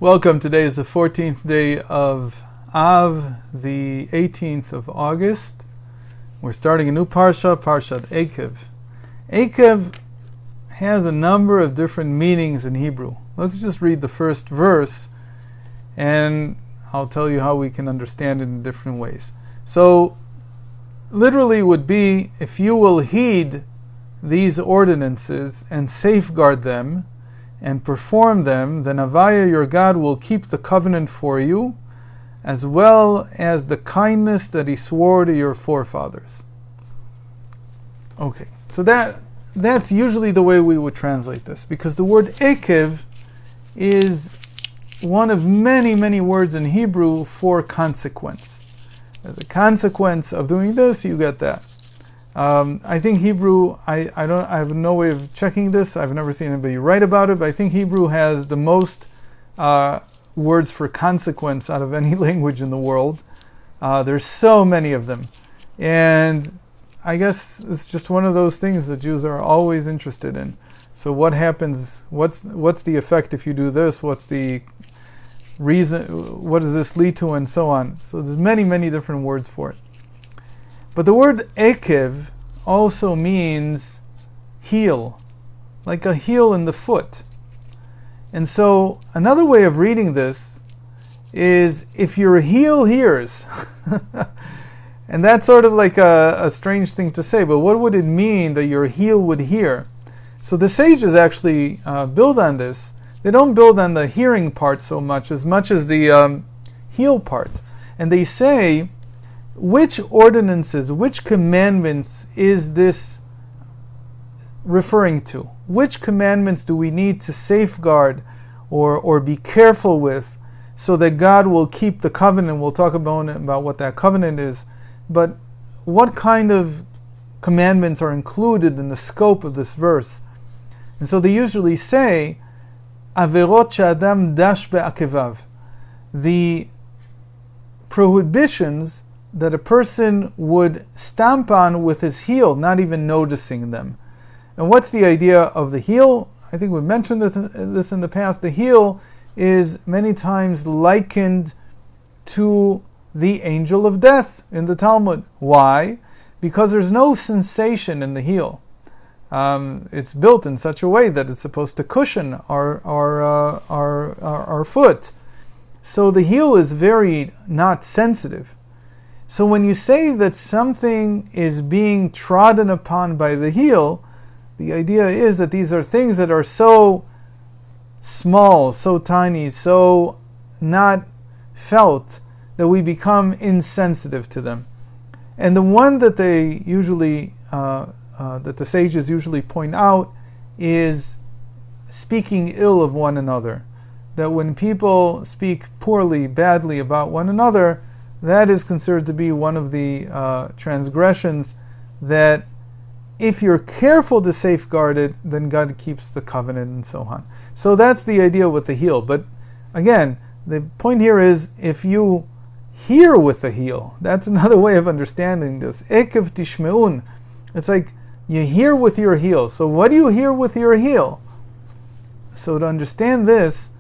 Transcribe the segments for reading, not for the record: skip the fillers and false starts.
Welcome. Today is the 14th day of Av, the 18th of August. We're starting a new Parsha, Parshat Eikev. Eikev has a number of different meanings in Hebrew. Let's just read the first verse and I'll tell you how we can understand it in different ways. So, literally would be, if you will heed these ordinances and safeguard them and perform them, then Avaya, your God, will keep the covenant for you, as well as the kindness that he swore to your forefathers. Okay, so that's usually the way we would translate this, because the word Eikev is one of many, many words in Hebrew for consequence. As a consequence of doing this, you get that. I think Hebrew, I have no way of checking this. I've never seen anybody write about it, but I think Hebrew has the most words for consequence out of any language in the world. There's so many of them. And I guess it's just one of those things that Jews are always interested in. So what happens, what's the effect if you do this? What's the reason, what does this lead to, and so on. So there's many, many different words for it. But the word Eikev also means heel, like a heel in the foot. And so another way of reading this is, if your heel hears, and that's sort of like a strange thing to say, but what would it mean that your heel would hear? So the sages actually build on this. They don't build on the hearing part so much as the heel part. And they say, which ordinances, which commandments is this referring to? Which commandments do we need to safeguard or be careful with so that God will keep the covenant? We'll talk about what that covenant is. But what kind of commandments are included in the scope of this verse? And so they usually say, Averot she'adam dash be'akevav, the prohibitions that a person would stamp on with his heel, not even noticing them. And what's the idea of the heel? I think we've mentioned this in the past. The heel is many times likened to the angel of death in the Talmud. Why? Because there's no sensation in the heel. It's built in such a way that it's supposed to cushion our foot. So the heel is very not sensitive. So when you say that something is being trodden upon by the heel, the idea is that these are things that are so small, so tiny, so not felt, that we become insensitive to them. And the one that they usually, that the sages usually point out, is speaking ill of one another. That when people speak poorly, badly about one another, that is considered to be one of the transgressions that, if you're careful to safeguard it, then God keeps the covenant and so on. So that's the idea with the heel. But again, the point here is, if you hear with the heel, that's another way of understanding this. Eikev tishmeun. It's like you hear with your heel. So what do you hear with your heel? So to understand this,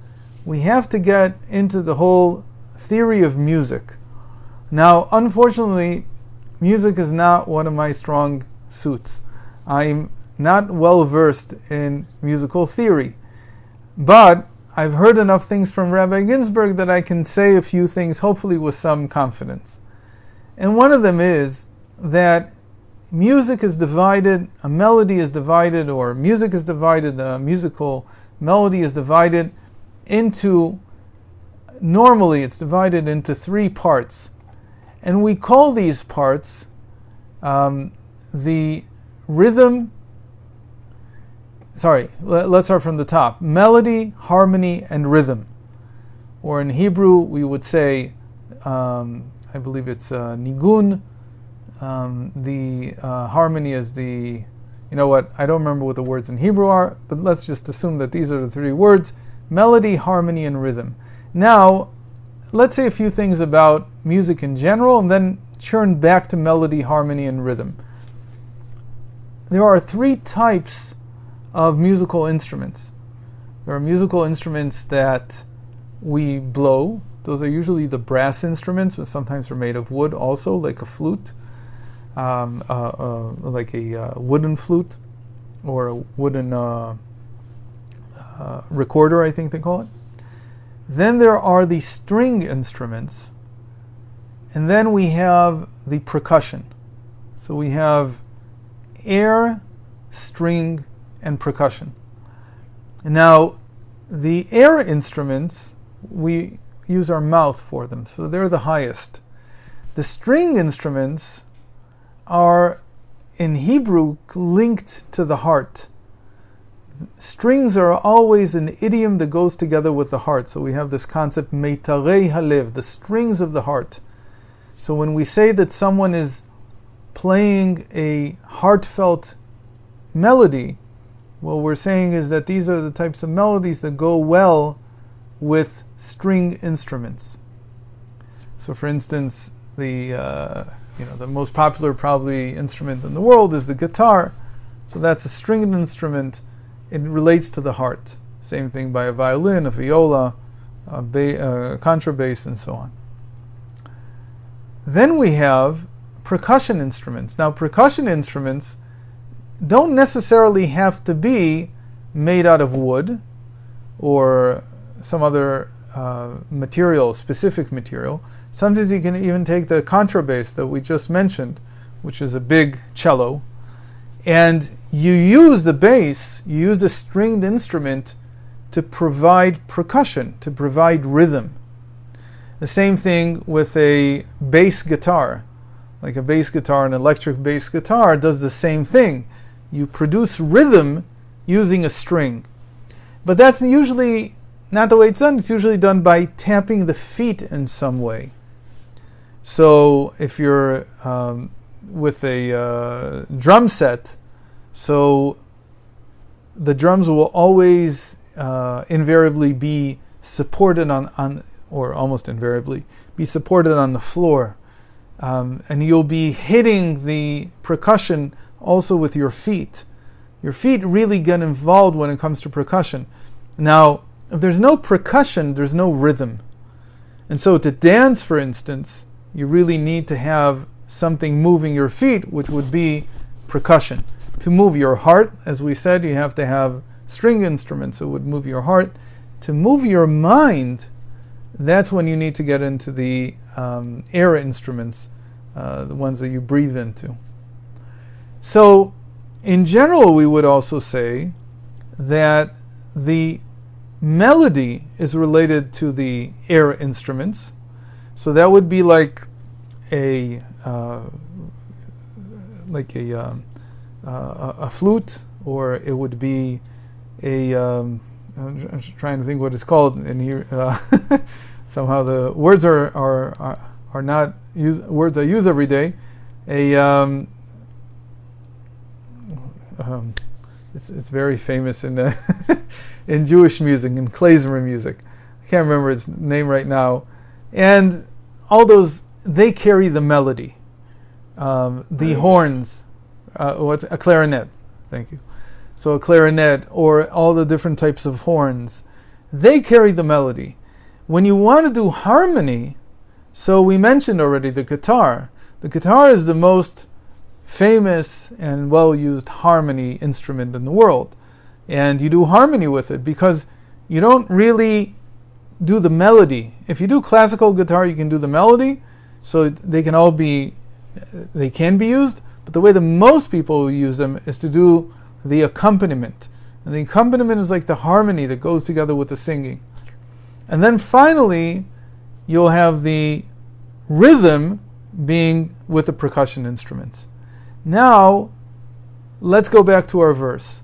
we have to get into the whole theory of music. Now, unfortunately, music is not one of my strong suits. I'm not well versed in musical theory. But I've heard enough things from Rabbi Ginsburg that I can say a few things, hopefully with some confidence. And one of them is that music is divided, a melody is divided, or music is divided, a musical melody is divided into, normally it's divided into three parts. And we call these parts the rhythm. Let's start from the top. Melody, harmony, and rhythm. Or in Hebrew, we would say, I believe it's nigun. The harmony is the, you know what, I don't remember what the words in Hebrew are, but let's just assume that these are the three words: melody, harmony, and rhythm. Now, let's say a few things about music in general, and then turn back to melody, harmony, and rhythm. There are three types of musical instruments. There are musical instruments that we blow. Those are usually the brass instruments, but sometimes they're made of wood also, like a flute, like a wooden flute, or a wooden recorder, I think they call it. Then there are the string instruments, and then we have the percussion. So we have air, string, and percussion. Now, the air instruments, we use our mouth for them, so they're the highest. The string instruments are, in Hebrew, linked to the heart. Strings are always an idiom that goes together with the heart. So we have this concept, meitarei halev, the strings of the heart. So when we say that someone is playing a heartfelt melody, what we're saying is that these are the types of melodies that go well with string instruments. So for instance, the most popular probably instrument in the world is the guitar. So that's a stringed instrument. It relates to the heart. Same thing by a violin, a viola, a contrabass, and so on. Then we have percussion instruments. Now, percussion instruments don't necessarily have to be made out of wood or some other material, specific material. Sometimes you can even take the contrabass that we just mentioned, which is a big cello, and you use the bass, you use the stringed instrument to provide percussion, to provide rhythm. The same thing with a bass guitar. Like a bass guitar, an electric bass guitar does the same thing. You produce rhythm using a string. But that's usually not the way it's done. It's usually done by tapping the feet in some way. So if you're with a drum set, so the drums will always invariably be supported on, or almost invariably, be supported on the floor. And you'll be hitting the percussion also with your feet. Your feet really get involved when it comes to percussion. Now, if there's no percussion, there's no rhythm. And so to dance, for instance, you really need to have something moving your feet, which would be percussion. To move your heart, as we said, you have to have string instruments, so it would move your heart. To move your mind, that's when you need to get into the air instruments, the ones that you breathe into. So, in general, we would also say that the melody is related to the air instruments. So that would be like a flute, or it would be a. I'm trying to think what it's called in here. Somehow the words are not words I use every day. It's very famous in in Jewish music, in klezmer music. I can't remember its name right now. And all those, they carry the melody. The horns, what's a clarinet? Thank you. So a clarinet, or all the different types of horns, they carry the melody. When you want to do harmony, so we mentioned already the guitar. The guitar is the most famous and well-used harmony instrument in the world. And you do harmony with it because you don't really do the melody. If you do classical guitar, you can do the melody, so they can be used, but the way that most people use them is to do the accompaniment. And the accompaniment is like the harmony that goes together with the singing. And then finally, you'll have the rhythm being with the percussion instruments. Now, let's go back to our verse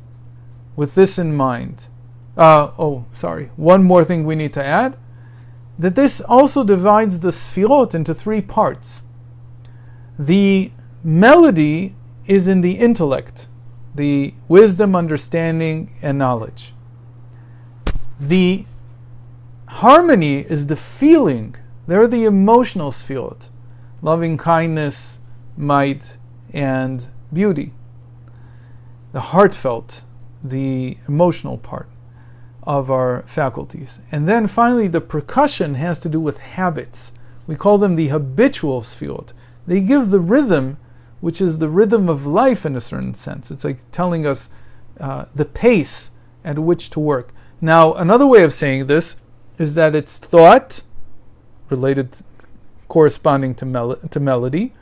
with this in mind. One more thing we need to add, that this also divides the sfirot into three parts. The melody is in the intellect, the wisdom, understanding, and knowledge. The harmony is the feeling. They're the emotional sfirot, loving kindness, might, and beauty. The heartfelt, the emotional part of our faculties. And then finally, the percussion has to do with habits. We call them the habitual sfiot. They give the rhythm, which is the rhythm of life in a certain sense. It's like telling us the pace at which to work. Now, another way of saying this is that it's thought, related, corresponding to melody,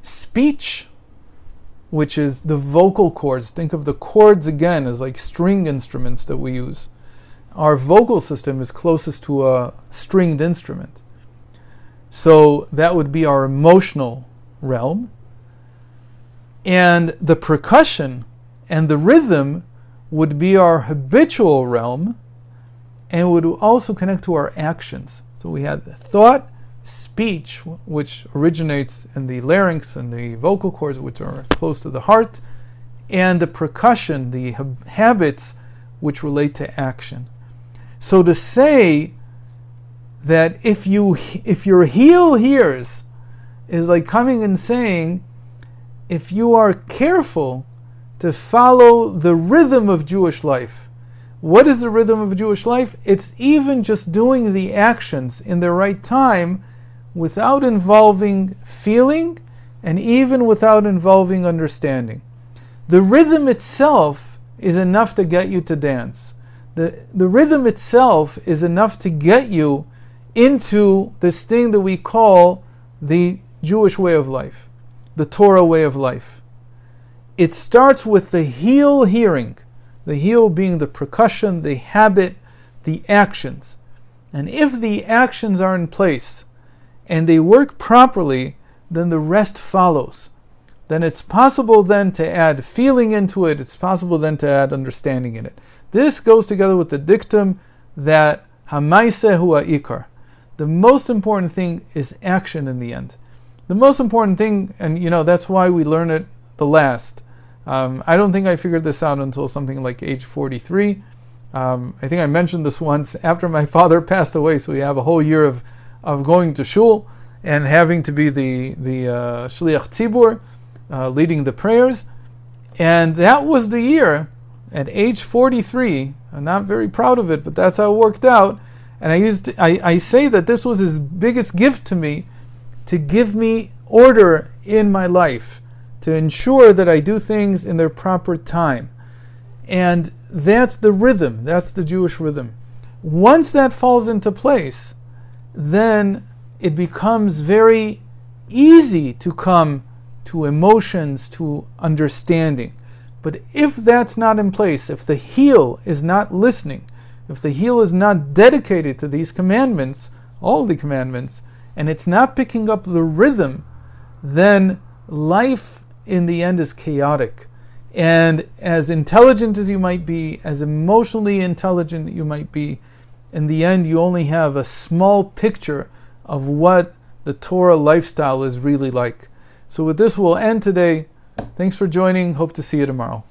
speech, which is the vocal cords. Think of the chords again as like string instruments that we use. Our vocal system is closest to a stringed instrument. So that would be our emotional realm. And the percussion and the rhythm would be our habitual realm, and would also connect to our actions. So we had the thought, speech, which originates in the larynx and the vocal cords, which are close to the heart, and the percussion, the habits, which relate to action. So to say that if your heel hears, is like coming and saying, if you are careful to follow the rhythm of Jewish life. What is the rhythm of Jewish life? It's even just doing the actions in the right time without involving feeling and even without involving understanding. The rhythm itself is enough to get you to dance. The rhythm itself is enough to get you into this thing that we call the Jewish way of life, the Torah way of life. It starts with the heel hearing, the heel being the percussion, the habit, the actions. And if the actions are in place and they work properly, then the rest follows. Then it's possible then to add feeling into it, it's possible then to add understanding in it. This goes together with the dictum that hamaiseh hu ha'ikar. The most important thing is action in the end. The most important thing, and that's why we learn it the last. I don't think I figured this out until something like age 43. I think I mentioned this once after my father passed away, so we have a whole year of going to shul and having to be the shliach tzibur, leading the prayers. And that was the year, at age 43, I'm not very proud of it, but that's how it worked out. And I say that this was his biggest gift to me, to give me order in my life, to ensure that I do things in their proper time. And that's the rhythm, that's the Jewish rhythm. Once that falls into place, then it becomes very easy to come to emotions, to understanding. But if that's not in place, if the heel is not listening, if the heel is not dedicated to these commandments, all the commandments, and it's not picking up the rhythm, then life in the end is chaotic. And as intelligent as you might be, as emotionally intelligent you might be, in the end you only have a small picture of what the Torah lifestyle is really like. So with this we'll end today. Thanks for joining. Hope to see you tomorrow.